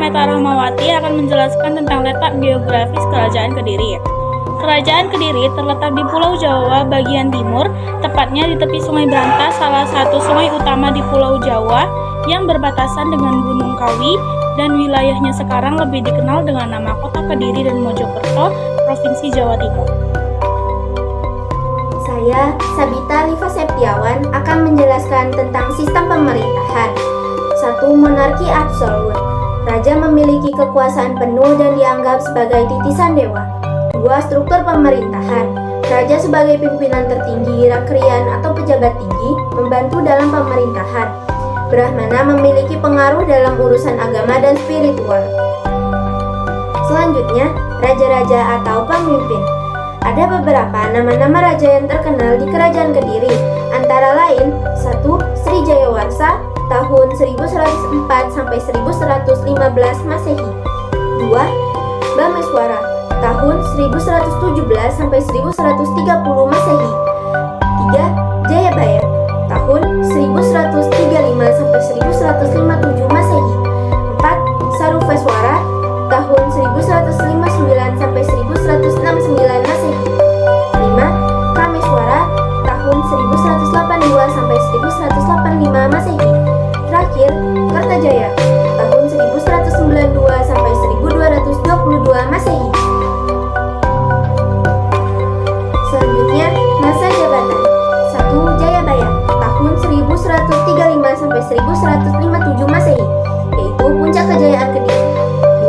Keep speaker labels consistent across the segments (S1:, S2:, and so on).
S1: Neta Rahmawati akan menjelaskan tentang letak geografis Kerajaan Kediri. Kerajaan Kediri terletak di Pulau Jawa bagian timur, tepatnya di tepi Sungai Brantas, salah satu sungai utama di Pulau Jawa yang berbatasan dengan Gunung Kawi, dan wilayahnya sekarang lebih dikenal dengan nama Kota Kediri dan Mojokerto, Provinsi Jawa Timur.
S2: Saya, Sabita Liva Septiawan, akan menjelaskan tentang sistem pemerintahan. 1. Monarki absolut. Raja memiliki kekuasaan penuh dan dianggap sebagai titisan dewa. 2. Struktur pemerintahan. Raja sebagai pimpinan tertinggi, rakrian atau pejabat tinggi, membantu dalam pemerintahan. Brahmana memiliki pengaruh dalam urusan agama dan spiritual. Selanjutnya, raja-raja atau pemimpin. Ada beberapa nama-nama raja yang terkenal di Kerajaan Kediri, antara lain 1. Sri Jayawarsa tahun 1104 sampai 1115 Masehi. 2. Bameswara tahun 1117 sampai 1130 Masehi. 3. Jayabaya tahun 1135 sampai 1157 Masehi. 4. Saruveswara tahun 1159 sampai 1169 Masehi. 5. Kameswara tahun 1182 sampai 1185 Masehi. Terakhir, Kertajaya tahun 1192 sampai 1222 Masehi. Selanjutnya, masa jabatan. 1. Jayabaya tahun 1135 sampai 1157 Masehi, yaitu puncak kejayaan Kediri.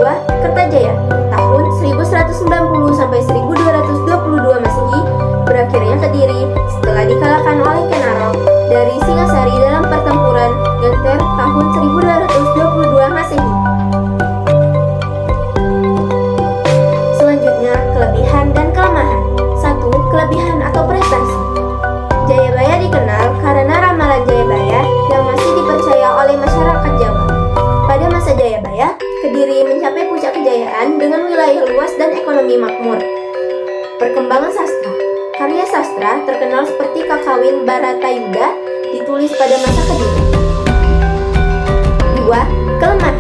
S2: 2. Kertajaya tahun 1190 sampai 1222 Masehi, berakhirnya Kediri setelah dikalahkan oleh Ken Arok dari Singasari dalam pertempuran Genter tahun 1222 Masehi. Selanjutnya, kelebihan dan kelemahan. 1. Kelebihan atau prestasi. Jayabaya dikenal karena ramalan Jayabaya yang masih dipercaya oleh masyarakat Jawa. Pada masa Jayabaya, Kediri mencapai puncak kejayaan dengan wilayah luas dan ekonomi makmur. Perkembangan sastra. Karya sastra terkenal seperti Kakawin Baratayuda ditulis pada masa Kediri. 2. Kelemahan.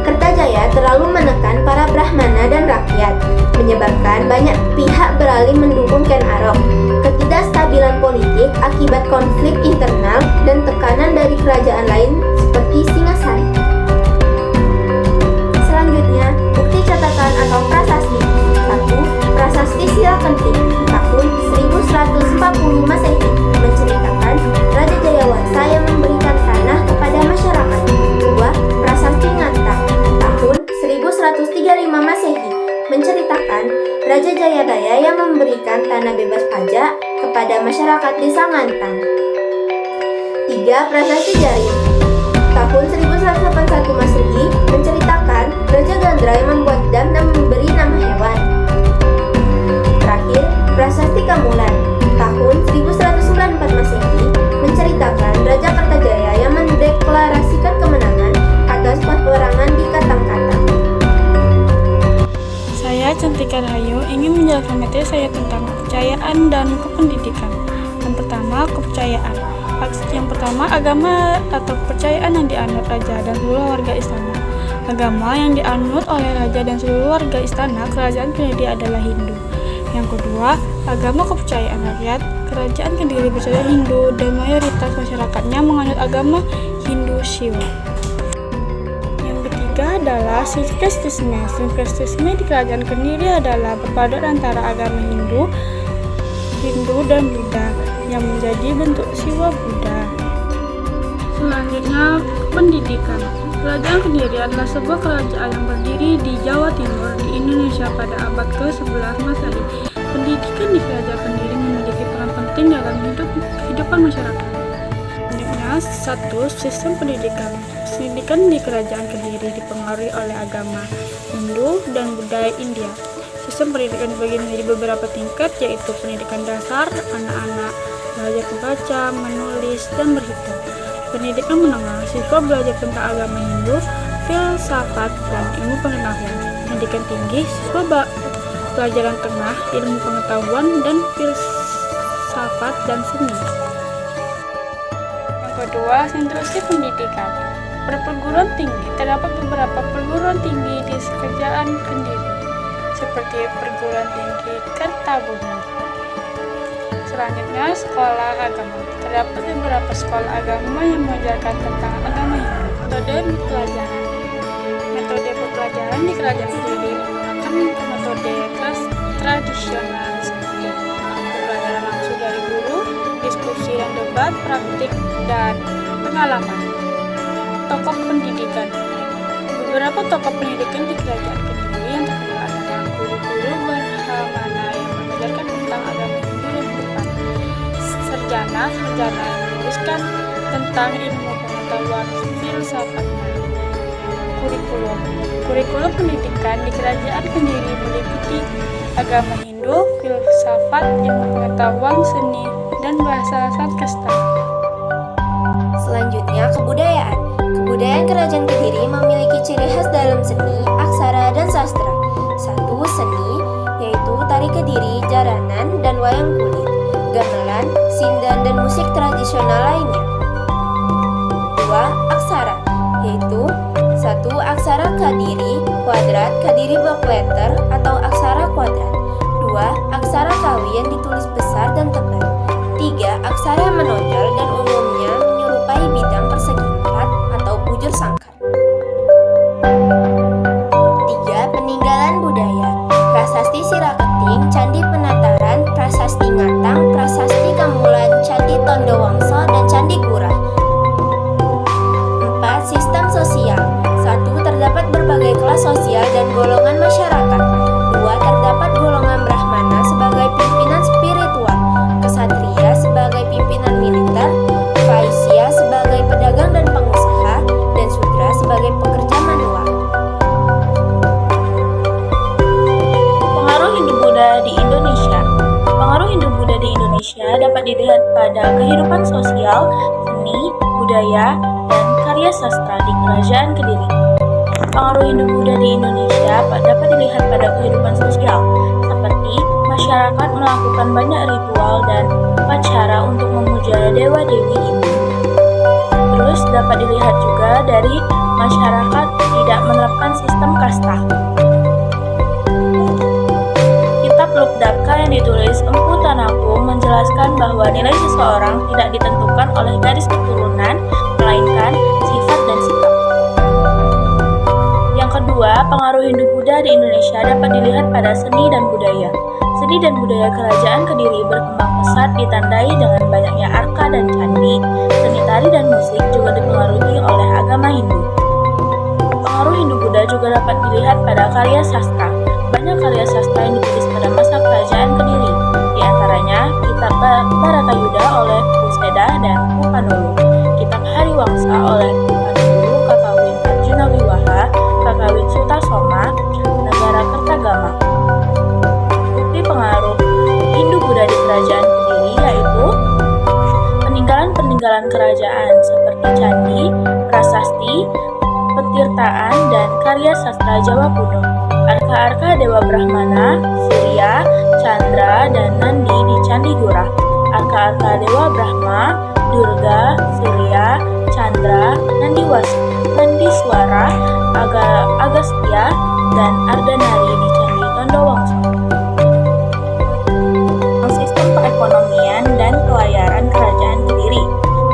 S2: Kertajaya terlalu menekan para Brahmana dan rakyat, menyebabkan banyak pihak beralih mendukung Ken Arok. Ketidakstabilan politik akibat konflik internal dan tekanan dari kerajaan lain seperti Singasari. Selanjutnya, bukti catatan atau prasasti. 1. Prasasti Silakenting tahun 1140 Masehi menceritakan Raja Jayawarsa yang memberikan tanah kepada masyarakat. 2. Prasasti Nganta tahun 1135 Masehi menceritakan Raja Jayabaya yang memberikan tanah bebas pajak kepada masyarakat desa Ngantang. 3. Prasasti Jaring tahun 1181 Masehi menceritakan Raja Gandra yang membuat dam dan memberi nama hewan. Terakhir, Prasasti Kamulan tahun 1194 Masehi menceritakan Raja Kertajaya yang mendeklarasikan kemenangan atas peperangan di Katang-Katang.
S1: Saya, Cantika Rahayu, ingin menjelaskan materi saya tentang kepercayaan dan kependidikan. Yang pertama, kepercayaan. Yang pertama, agama atau kepercayaan yang dianut raja dan seluruh warga istana. Agama yang dianut oleh raja dan seluruh warga istana Kerajaan Kediri adalah Hindu. Yang kedua, agama kepercayaan rakyat. Kerajaan Kediri bercadar Hindu dan mayoritas masyarakatnya menganut agama Hindu Shiva. Yang ketiga adalah sinkretisme. Sinkretisme di Kerajaan Kediri adalah perpaduan antara agama Hindu dan Buddha yang menjadi bentuk Siwa Buddha. Selanjutnya, pendidikan. Kerajaan Kediri adalah sebuah kerajaan yang berdiri di Jawa Timur di Indonesia pada abad ke-11 Masehi. Pendidikan di Kerajaan Kediri memiliki peran penting dalam kehidupan masyarakat. Selanjutnya, 1. Sistem pendidikan. Pendidikan di Kerajaan Kediri dipengaruhi oleh agama Hindu dan budaya India. Sistem pendidikan dibagi menjadi beberapa tingkat, yaitu pendidikan dasar, anak-anak belajar membaca, menulis, dan berhitung. Pendidikan menengah, siswa belajar tentang agama Hindu, filsafat, dan ilmu pengetahuan. Pendidikan tinggi, siswa pelajaran tengah, ilmu pengetahuan, dan filsafat dan seni. Yang kedua, sentrasi pendidikan. Perguruan tinggi, terdapat beberapa perguruan tinggi di Kerajaan Kediri, seperti Perguruan Tinggi Kertabumi. Selanjutnya, sekolah agama. Terdapat beberapa sekolah agama yang mengajarkan tentang agama Hindu. Metode pelajaran. Metode pembelajaran di Kerajaan Kediri menggunakan metode tradisional seperti pembelajaran langsung dari guru, diskusi dan debat, praktik, dan pengalaman. Tokoh pendidikan. Beberapa tokoh pendidikan di Kerajaan Kediri yang terkenal adalah guru-guru Brahmana yang mengajarkan tentang agama Hindu yang tepat. Sarjana yang menuliskan tentang ilmu pengetahuan filsafatnya. Kurikulum pendidikan di Kerajaan Kediri meliputi agama Hindu, filsafat, ilmu pengetahuan, seni, dan bahasa Sanskerta.
S2: Selanjutnya, kebudayaan. Kebudayaan Kerajaan Kediri memiliki ciri khas dalam seni, aksara, dan sastra. 1. Seni, yaitu tari Kediri, jaranan, dan wayang kulit, gamelan, sindan, dan musik tradisional lainnya. 2. Aksara, yaitu 1. Aksara Kadiri, kuadrat, Kadiri block letter, atau aksara kuadrat. 2. Aksara Kawi yang ditulis besar dan tebal. 3. Aksara yang menonjol dan umumnya menyerupai bidang persegi empat atau bujur sangkar. 3. Peninggalan budaya. Prasasti Siraketing, Candi Penataran, Prasasti Ngatang, Prasasti Kamulan, Candi Tondowongso, dan Candi Gurah. 4. Sistem sosial. 1. Terdapat berbagai kelas sosial dan golongan masyarakat. 2. Terdapat golongan Brahmana sebagai pimpinan spiritual, Ksatria sebagai pimpinan militer, Vaisya sebagai pedagang dan pengusaha, dan Sudra sebagai pekerja manual.
S3: Pengaruh Hindu-Buddha di Indonesia. Pengaruh Hindu-Buddha di Indonesia dapat dilihat pada kehidupan sosial, seni, budaya, dan karya sastra di Kerajaan Kediri. Pengaruh Hindu-Buddha di Indonesia dapat dilihat pada kehidupan sosial, seperti masyarakat melakukan banyak ritual dan upacara untuk memuja dewa-dewi Hindu. Terus dapat dilihat juga dari masyarakat tidak menerapkan sistem kasta. Kitab Lukdaka yang ditulis Empu Tanaku menjelaskan bahwa nilai seseorang tidak ditentukan oleh garis keturunan, melainkan sifat dan sikap. Yang kedua, pengaruh Hindu-Buddha di Indonesia dapat dilihat pada seni dan budaya. Seni dan budaya Kerajaan Kediri berkembang pesat ditandai dengan banyaknya arka dan candi. Seni tari dan musik juga dipengaruhi oleh agama Hindu. Pengaruh Hindu-Buddha juga dapat dilihat pada karya sastra. Banyak karya sastra yang ditulis pada masa Kerajaan Kediri, di antaranya Kitab Bharatayuddha oleh Puseda dan Upanulu, Kitab Hariwangsa oleh Upanulu, Kakawin Arjuna Wiwaha, Kakawin Sutasoma, Negara Kertagama. Bukti pengaruh Hindu-Buddha di Kerajaan Kediri yaitu peninggalan-peninggalan kerajaan seperti candi, prasasti, petirtaan, dan karya sastra Jawa kuno. Arka-arka Dewa Brahmana, Surya, Chandra, dan Nandi di Candi Gurah. Arka-arka Dewa Brahma, Durga, Surya, Chandra, Nandiswara, Agastya, dan Ardanari di Candi Tondowongso. Sistem perekonomian dan pelayaran Kerajaan Kediri.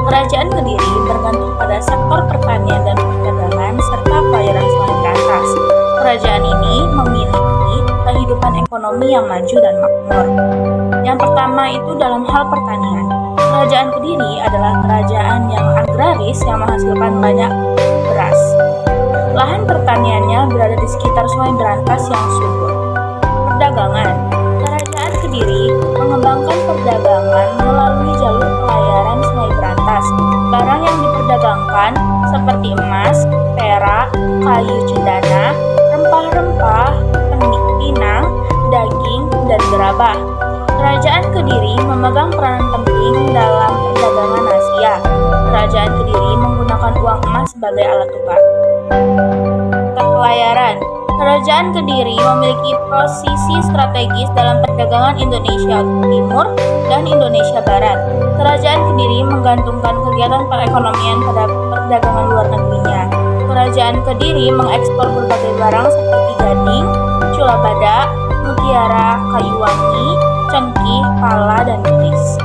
S3: Kerajaan Kediri bergantung pada sektor pertanian dan perdagangan serta pelayaran sungai berantas. Kerajaan ini memiliki kehidupan ekonomi yang maju dan makmur. Yang pertama itu dalam hal pertanian. Kerajaan Kediri adalah kerajaan yang agraris yang menghasilkan banyak beras. Lahan pertaniannya berada di sekitar sungai berantas yang subur. Perdagangan. Kerajaan Kediri mengembangkan perdagangan melalui jalur pelayaran sungai berantas. Barang yang diperdagangkan seperti emas, perak, kayu cendana, rempah-rempah, pinang, daging, dan gerabah. Kerajaan Kediri memegang peranan penting dalam perdagangan Asia. Kerajaan Kediri menggunakan uang emas sebagai alat tukar. Pelayaran. Kerajaan Kediri memiliki posisi strategis dalam perdagangan Indonesia Timur dan Indonesia Barat. Kerajaan Kediri menggantungkan kegiatan perekonomian pada perdagangan luar negerinya. Kerajaan Kediri mengekspor berbagai barang seperti gading, cula badak, mutiara, kayu wangi, cengkih, pala, dan keris.